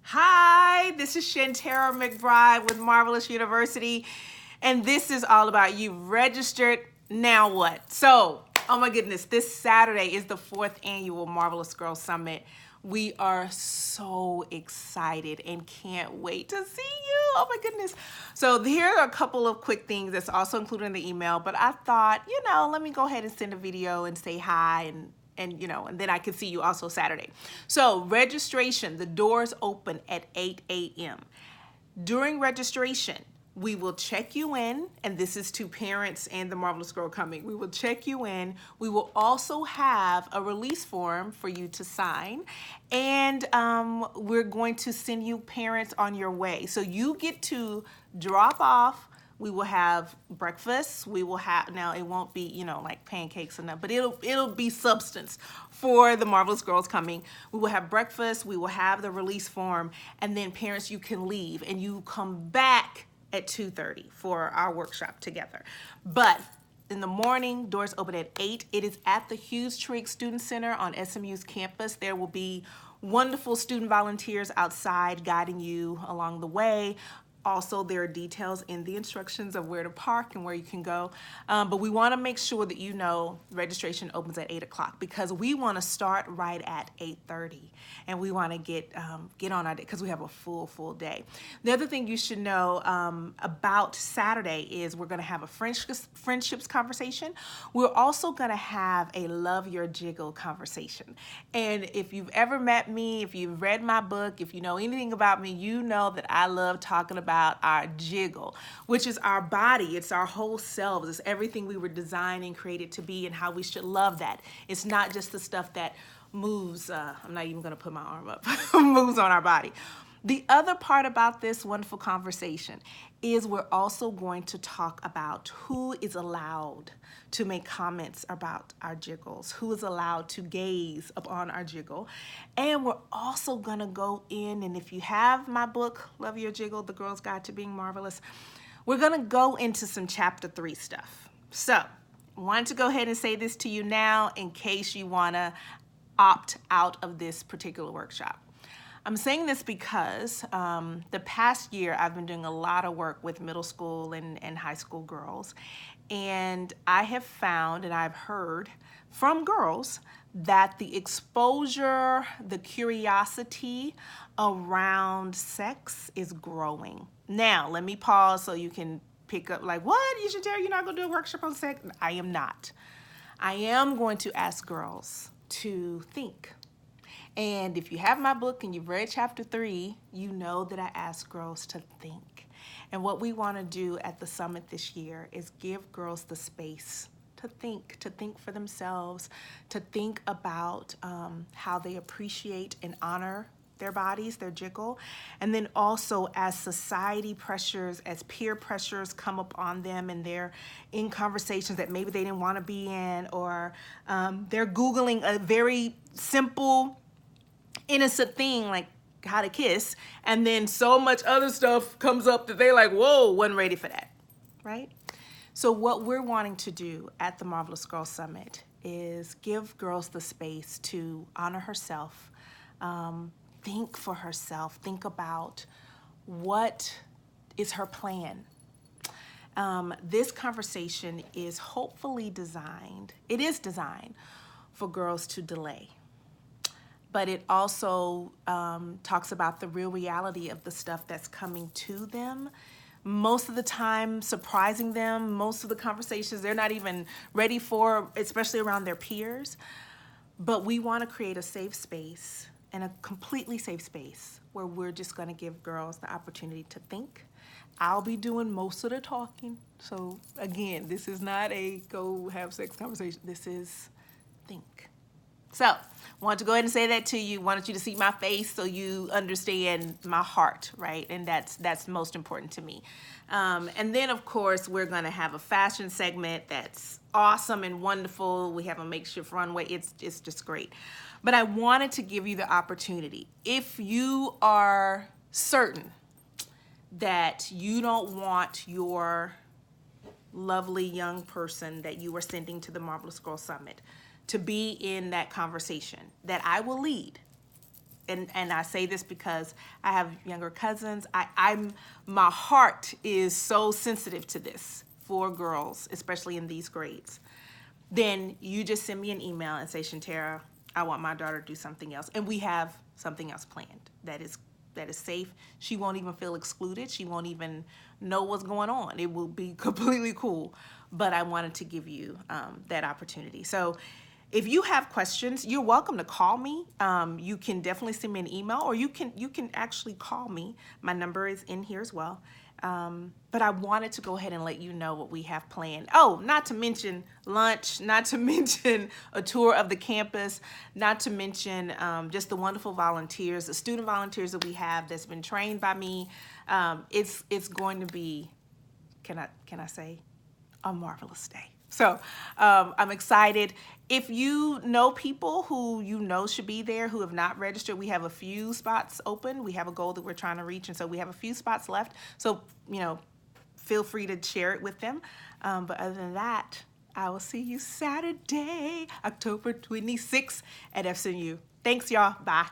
Hi, this is Shanterra McBride with Marvelous University, and this is all about you registered. Now what? So, oh my goodness, this Saturday is the 4th annual Marvelous Girls Summit. We are so excited and can't wait to see you. Oh my goodness. So here are a couple of quick things that's also included in the email, but I thought, let me go ahead and send a video and say hi and then I can see you also Saturday. So registration, the doors open at 8 a.m. During registration, we will check you in, and this is to parents and the Marvelous Girl coming. We will check you in. We will also have a release form for you to sign, and we're going to send you parents on your way. So you get to drop off. We will have breakfast. We will have, now it won't be, like pancakes and that, but it'll be substance for the Marvelous Girls coming. We will have breakfast. We will have the release form, and then parents, you can leave and you come back at 2:30 for our workshop together. But in the morning, doors open at 8. It is at the Hughes Trigg Student Center on SMU's campus. There will be wonderful student volunteers outside guiding you along the way. Also, there are details in the instructions of where to park and where you can go. But we want to make sure that registration opens at 8 o'clock because we want to start right at 8:30, and we want to get on our day because we have a full day. The other thing you should know about Saturday is we're going to have a friendships conversation. We're also going to have a love your jiggle conversation. And if you've ever met me, if you've read my book, if you know anything about me, you know that I love talking about our jiggle, which is our body. It's our whole selves. It's everything we were designed and created to be and how we should love that. It's not just the stuff that moves. I'm not even going to put my arm up. Moves on our body. The other part about this wonderful conversation is we're also going to talk about who is allowed to make comments about our jiggles, who is allowed to gaze upon our jiggle. And we're also going to go in, and if you have my book, Love Your Jiggle, The Girl's Guide to Being Marvelous, we're going to go into some chapter 3 stuff. So I wanted to go ahead and say this to you now in case you want to opt out of this particular workshop. I'm saying this because the past year I've been doing a lot of work with middle school and high school girls, and I have found and I've heard from girls that the exposure, the curiosity around sex is growing. Now, let me pause so you can pick up like, what? You should tell you're not going to do a workshop on sex? I am not. I am going to ask girls to think. And if you have my book and you've read chapter 3, you know that I ask girls to think. And what we want to do at the summit this year is give girls the space to think for themselves, to think about how they appreciate and honor their bodies, their jiggle. And then also as society pressures, as peer pressures come up on them and they're in conversations that maybe they didn't want to be in, or they're Googling a very simple innocent thing like how to kiss, and then so much other stuff comes up that they're like, whoa, wasn't ready for that, right? So what we're wanting to do at the Marvelous Girls Summit is give girls the space to honor herself, think for herself, think about what is her plan. This conversation is hopefully designed for girls to delay. But it also talks about the real reality of the stuff that's coming to them. Most of the time, surprising them. Most of the conversations they're not even ready for, especially around their peers. But we want to create a safe space, and a completely safe space, where we're just going to give girls the opportunity to think. I'll be doing most of the talking. So again, this is not a go have sex conversation. This is think. So I wanted to go ahead and say that to you. Wanted you to see my face so you understand my heart, right? And that's most important to me. And then, of course, we're going to have a fashion segment that's awesome and wonderful. We have a makeshift runway. It's just great. But I wanted to give you the opportunity. If you are certain that you don't want your lovely young person that you are sending to the Marvelous Girl Summit to be in that conversation that I will lead, and I say this because I have younger cousins. My heart is so sensitive to this for girls, especially in these grades. Then you just send me an email and say, Shanterra, I want my daughter to do something else. And we have something else planned that is safe. She won't even feel excluded. She won't even know what's going on. It will be completely cool. But I wanted to give you that opportunity. So if you have questions, you're welcome to call me. You can definitely send me an email, or you can actually call me. My number is in here as well. But I wanted to go ahead and let you know what we have planned. Oh, not to mention lunch, not to mention a tour of the campus, not to mention just the wonderful volunteers, the student volunteers that we have that's been trained by me. It's going to be, can I say, a marvelous day. So I'm excited. If you know people who you know should be there who have not registered, we have a few spots open. We have a goal that we're trying to reach, and so we have a few spots left. So, feel free to share it with them. But other than that, I will see you Saturday, October 26th at FSNU. Thanks, y'all. Bye.